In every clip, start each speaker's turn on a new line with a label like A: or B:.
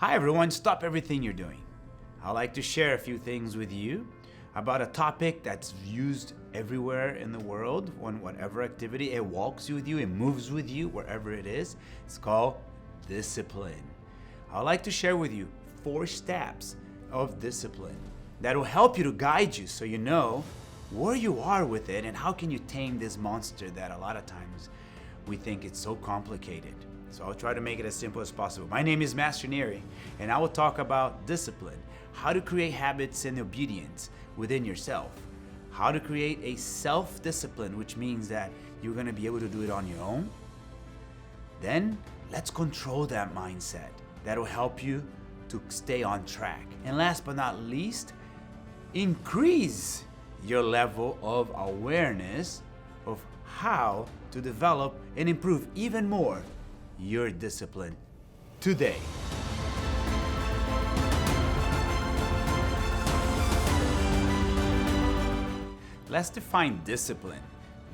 A: Hi everyone, stop everything you're doing. I'd like to share a few things with you about a topic that's used everywhere in the world on whatever activity. It walks with you, it moves with you wherever it is. It's called discipline. I'd like to share with you 4 steps of discipline that will help you to guide you so you know where you are with it and how can you tame this monster that a lot of times we think it's so complicated. So I'll try to make it as simple as possible. My name is Master Nery, and I will talk about discipline, how to create habits and obedience within yourself, how to create a self-discipline, which means that you're going to be able to do it on your own. Then let's control that mindset. That'll help you to stay on track. And last but not least, increase your level of awareness of how to develop and improve even more your discipline today. Let's define discipline.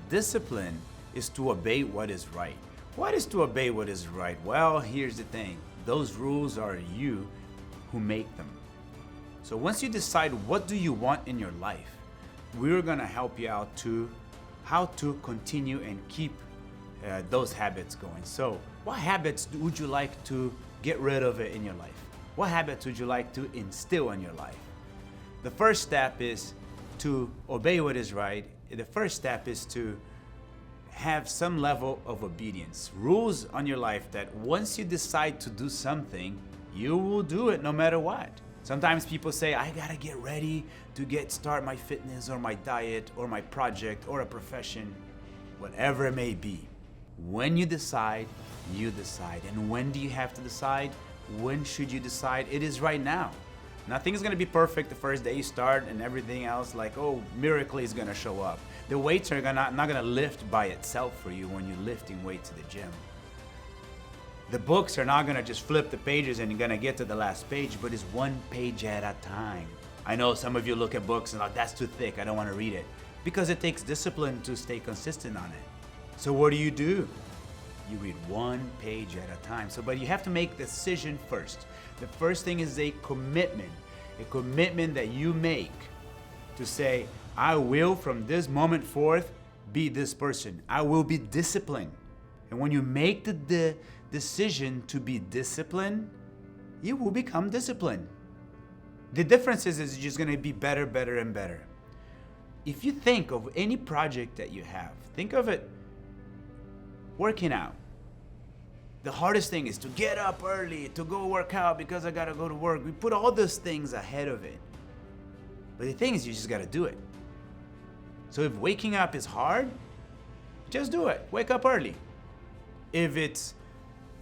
A: Discipline is to obey what is right. What is to obey what is right? Well, here's the thing. Those rules are you who make them. So once you decide what do you want in your life, we're gonna help you out to how to continue and keep those habits going. So what habits would you like to get rid of it in your life? What habits would you like to instill in your life? The first step is to obey what is right. The first step is to have some level of obedience. Rules on your life that once you decide to do something, you will do it no matter what. Sometimes people say, I gotta get ready to start my fitness or my diet or my project or a profession, whatever it may be. When you decide, you decide. And when do you have to decide? When should you decide? It is right now. Nothing is gonna be perfect the first day you start and everything else like, oh, miracle is gonna show up. The weights are not gonna lift by itself for you when you're lifting weights to the gym. The books are not gonna just flip the pages and you're gonna get to the last page, but it's one page at a time. I know some of you look at books and like, that's too thick, I don't wanna read it. Because it takes discipline to stay consistent on it. So what do? You read one page at a time. But you have to make the decision first. The first thing is a commitment that you make to say, I will from this moment forth be this person. I will be disciplined. And when you make the decision to be disciplined, you will become disciplined. The difference is it's just gonna be better, and better. If you think of any project that you have, think of it working out. The hardest thing is to get up early, to go work out because I gotta go to work. We put all those things ahead of it. But the thing is, you just gotta do it. So if waking up is hard, just do it. Wake up early. If it's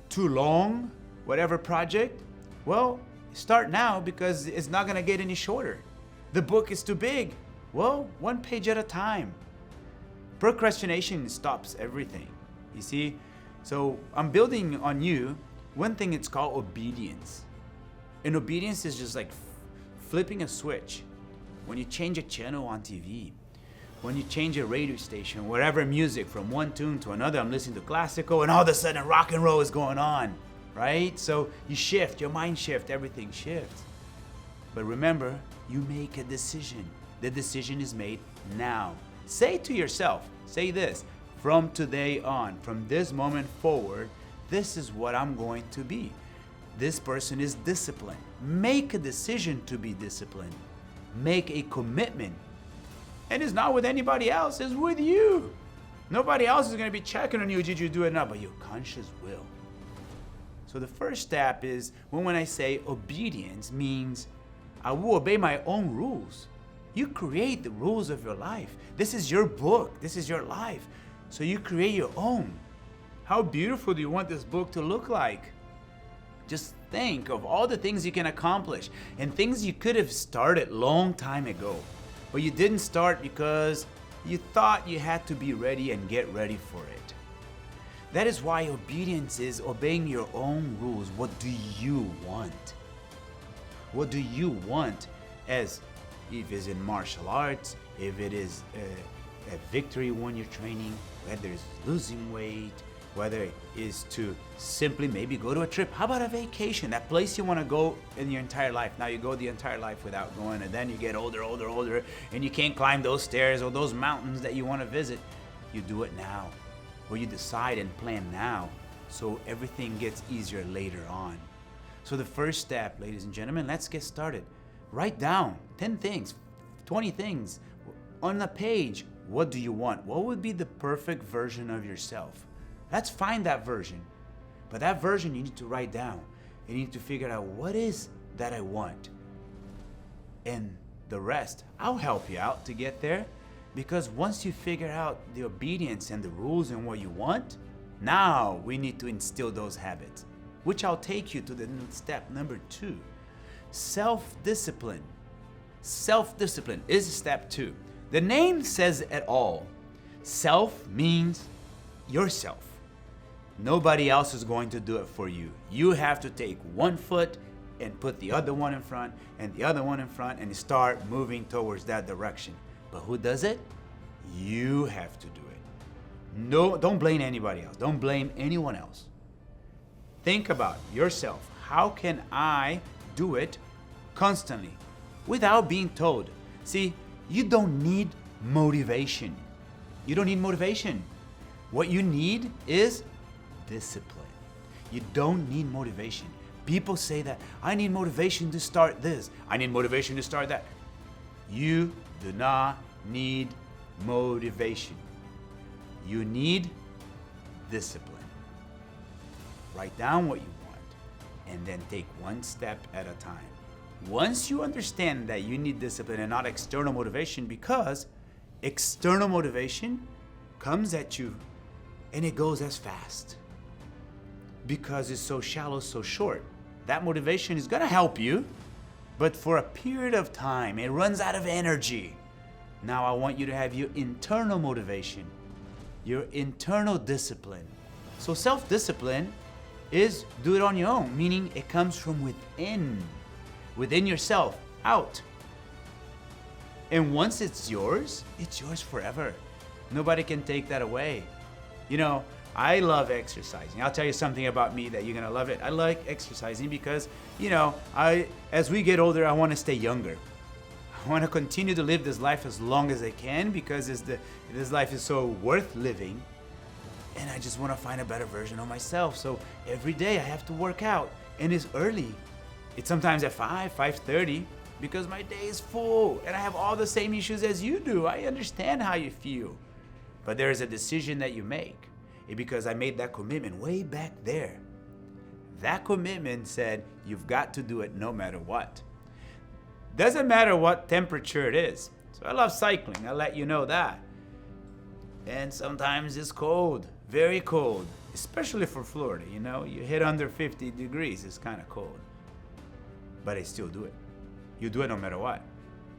A: too long, whatever project, well, start now because it's not gonna get any shorter. The book is too big. Well, one page at a time. Procrastination stops everything. You see? So I'm building on you. One thing it's called obedience. And obedience is just like flipping a switch. When you change a channel on TV, when you change a radio station, whatever music from one tune to another, I'm listening to classical and all of a sudden rock and roll is going on, right? So you shift, your mind shifts, everything shifts. But remember, you make a decision. The decision is made now. Say to yourself, say this, from today on, from this moment forward, this is what I'm going to be. This person is disciplined. Make a decision to be disciplined. Make a commitment. And it's not with anybody else, it's with you. Nobody else is going to be checking on you, did you do it now? But your conscience will. So the first step is, when I say obedience means I will obey my own rules. You create the rules of your life. This is your book. This is your life. So you create your own. How beautiful do you want this book to look like? Just think of all the things you can accomplish and things you could have started long time ago. But you didn't start because you thought you had to be ready and get ready for it. That is why obedience is obeying your own rules. What do you want? What do you want? As if it's in martial arts, if it is a victory when you're training, whether it's losing weight, whether it is to simply maybe go to a trip. How about a vacation? That place you want to go in your entire life. Now you go the entire life without going, and then you get older, and you can't climb those stairs or those mountains that you want to visit. You do it now, or you decide and plan now, so everything gets easier later on. So the first step, ladies and gentlemen, let's get started. Write down 10 things, 20 things on a page. What do you want? What would be the perfect version of yourself? Let's find that version. But that version you need to write down. You need to figure out what is that I want. And the rest, I'll help you out to get there. Because once you figure out the obedience and the rules and what you want, now we need to instill those habits, which I'll take you to the step number 2. Self-discipline. Self-discipline is step 2. The name says it all. Self means yourself. Nobody else is going to do it for you. You have to take one foot and put the other one in front and the other one in front and start moving towards that direction. But who does it? You have to do it. No, don't blame anybody else. Don't blame anyone else. Think about yourself. How can I do it constantly without being told? See, you don't need motivation. You don't need motivation. What you need is discipline. You don't need motivation. People say that, I need motivation to start this. I need motivation to start that. You do not need motivation. You need discipline. Write down what you want and then take one step at a time. Once you understand that you need discipline and not external motivation, because external motivation comes at you and it goes as fast because it's so shallow, so short. That motivation is going to help you, but for a period of time, it runs out of energy. Now I want you to have your internal motivation, your internal discipline. So self-discipline is do it on your own, meaning it comes from within yourself, out. And once it's yours forever. Nobody can take that away. You know, I love exercising. I'll tell you something about me that you're gonna love it. I like exercising because, you know, as we get older, I want to stay younger. I want to continue to live this life as long as I can because this life is so worth living. And I just want to find a better version of myself. So every day I have to work out, and it's early. It's sometimes at 5:30 because my day is full and I have all the same issues as you do. I understand how you feel. But there is a decision that you make. Because I made that commitment way back there. That commitment said you've got to do it no matter what. Doesn't matter what temperature it is. So I love cycling, I'll let you know that. And sometimes it's cold, very cold, especially for Florida, you know. You hit under 50 degrees, it's kind of cold. But I still do it. You do it no matter what.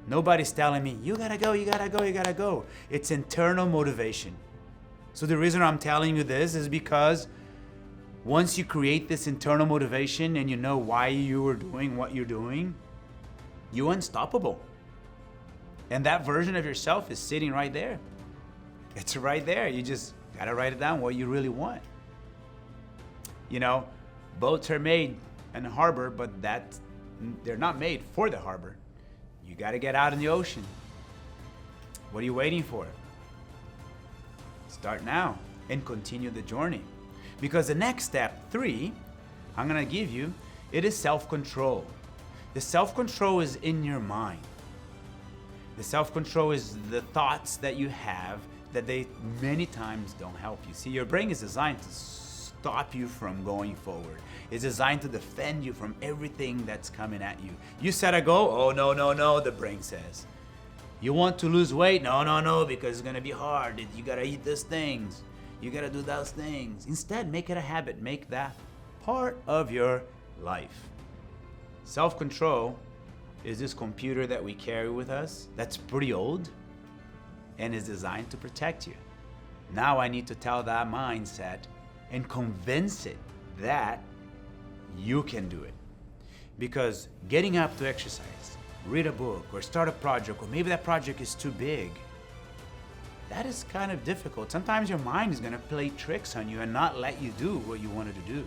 A: Nobody's telling me, you gotta go, you gotta go, you gotta go. It's internal motivation. So the reason I'm telling you this is because once you create this internal motivation and you know why you are doing what you're doing, you're unstoppable. And that version of yourself is sitting right there. It's right there. You just gotta write it down what you really want. You know, boats are made in the harbor, but they're not made for the harbor. You gotta get out in the ocean. What are you waiting for? Start now and continue the journey. Because the next step, 3, I'm gonna give you, it is self-control. The self-control is in your mind. The self-control is the thoughts that you have that they many times don't help you. See, your brain is designed to stop you from going forward. It's designed to defend you from everything that's coming at you. You set a goal, oh no, the brain says. You want to lose weight? No, because it's gonna be hard. You gotta eat these things. You gotta do those things. Instead, make it a habit. Make that part of your life. Self-control is this computer that we carry with us that's pretty old and is designed to protect you. Now I need to tell that mindset and convince it that you can do it. Because getting up to exercise, read a book, or start a project, or maybe that project is too big, that is kind of difficult. Sometimes your mind is going to play tricks on you and not let you do what you wanted to do.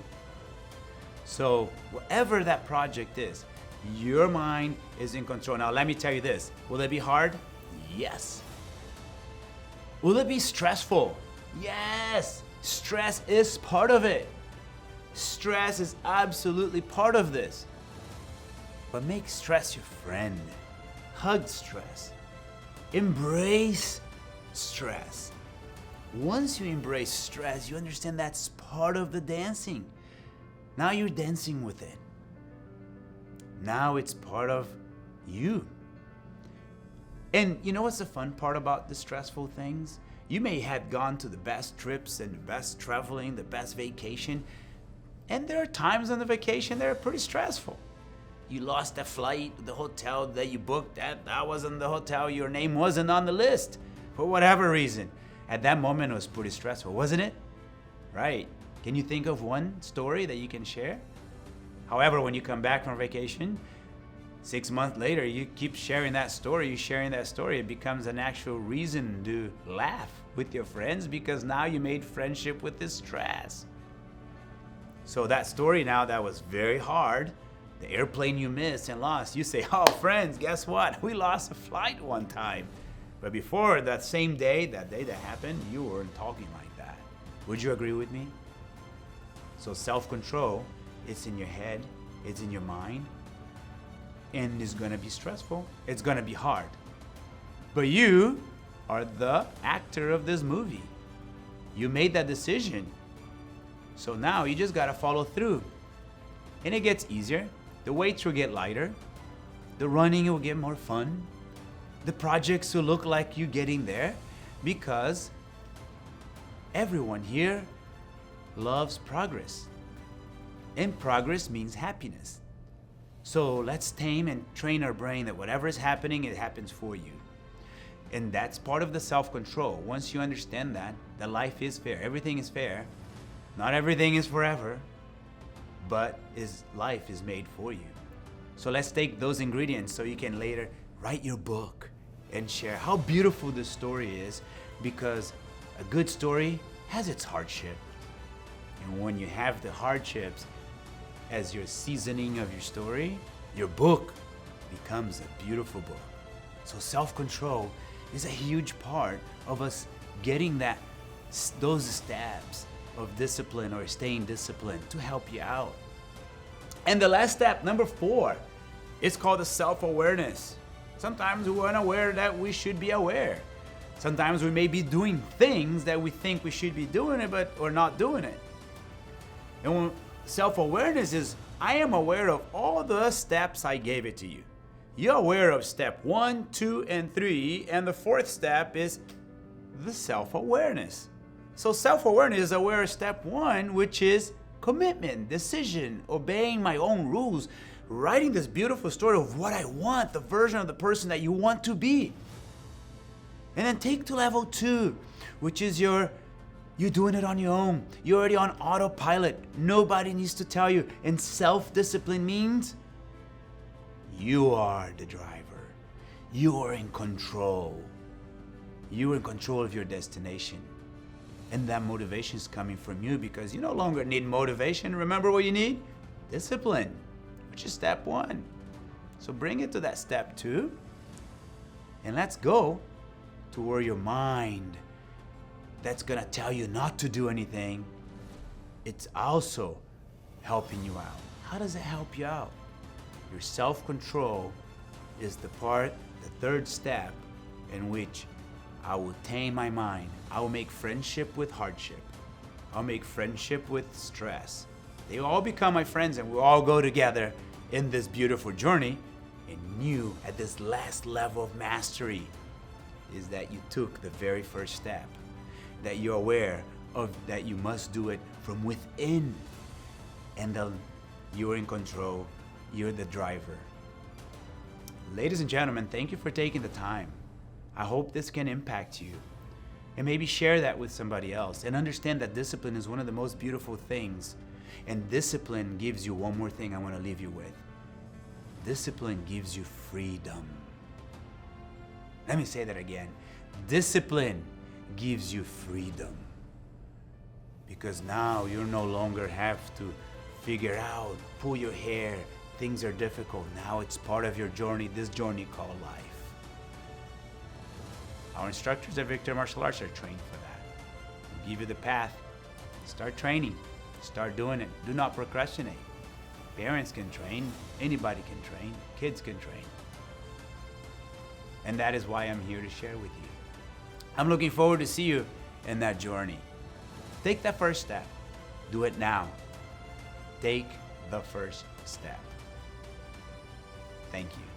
A: So whatever that project is, your mind is in control. Now let me tell you this, will it be hard? Yes. Will it be stressful? Yes. Stress is part of it. Stress is absolutely part of this. But make stress your friend. Hug stress. Embrace stress. Once you embrace stress, you understand that's part of the dancing. Now you're dancing with it. Now it's part of you. And you know what's the fun part about the stressful things? You may have gone to the best trips and the best traveling, the best vacation, and there are times on the vacation that are pretty stressful. You lost a flight, the hotel that you booked, that wasn't the hotel, your name wasn't on the list for whatever reason. At that moment, it was pretty stressful, wasn't it? Right. Can you think of one story that you can share? However, when you come back from vacation, 6 months later, you keep sharing that story, it becomes an actual reason to laugh with your friends because now you made friendship with this stress. So that story now that was very hard, the airplane you missed and lost, you say, oh friends, guess what? We lost a flight one time. But before that same day, that happened, you weren't talking like that. Would you agree with me? So self-control, it's in your head, it's in your mind, and it's gonna be stressful, it's gonna be hard. But you are the actor of this movie. You made that decision. So now you just gotta follow through. And it gets easier. The weights will get lighter. The running will get more fun. The projects will look like you're getting there because everyone here loves progress. And progress means happiness. So let's tame and train our brain that whatever is happening, it happens for you. And that's part of the self-control. Once you understand that life is fair, everything is fair, not everything is forever, but life is made for you. So let's take those ingredients so you can later write your book and share how beautiful this story is, because a good story has its hardship. And when you have the hardships as your seasoning of your story, your book becomes a beautiful book. So self-control is a huge part of us getting those steps of discipline or staying disciplined to help you out. And the last step, number 4, it's called the self-awareness. Sometimes we're unaware that we should be aware. Sometimes we may be doing things that we think we should be doing it, but we're not doing it. And when self-awareness is, I am aware of all the steps I gave it to you. You're aware of step 1, 2, and 3, and the 4th step is the self-awareness. So self-awareness is aware of step 1, which is commitment, decision, obeying my own rules, writing this beautiful story of what I want, the version of the person that you want to be. And then take to level 2, which is you're doing it on your own. You're already on autopilot. Nobody needs to tell you. And self-discipline means you are the driver. You are in control. You are in control of your destination. And that motivation is coming from you because you no longer need motivation. Remember what you need? Discipline, which is step 1. So bring it to that step 2. And let's go to where your mind that's gonna tell you not to do anything, it's also helping you out. How does it help you out? Your self-control is the 3rd step in which I will tame my mind. I will make friendship with hardship. I'll make friendship with stress. They all become my friends and we'll all go together in this beautiful journey. And you, at this last level of mastery, is that you took the very first step. That you're aware of that you must do it from within. And then you're in control. You're the driver. Ladies and gentlemen, thank you for taking the time. I hope this can impact you. And maybe share that with somebody else. And understand that discipline is one of the most beautiful things. And discipline gives you one more thing I want to leave you with. Discipline gives you freedom. Let me say that again. Discipline gives you freedom. Because now you no longer have to figure out, pull your hair, things are difficult. Now it's part of your journey, this journey called life. Our instructors at Victor Martial Arts are trained for that. We give you the path. Start training. Start doing it. Do not procrastinate. Parents can train. Anybody can train. Kids can train. And that is why I'm here to share with you. I'm looking forward to see you in that journey. Take that first step. Do it now. Take the first step. Thank you.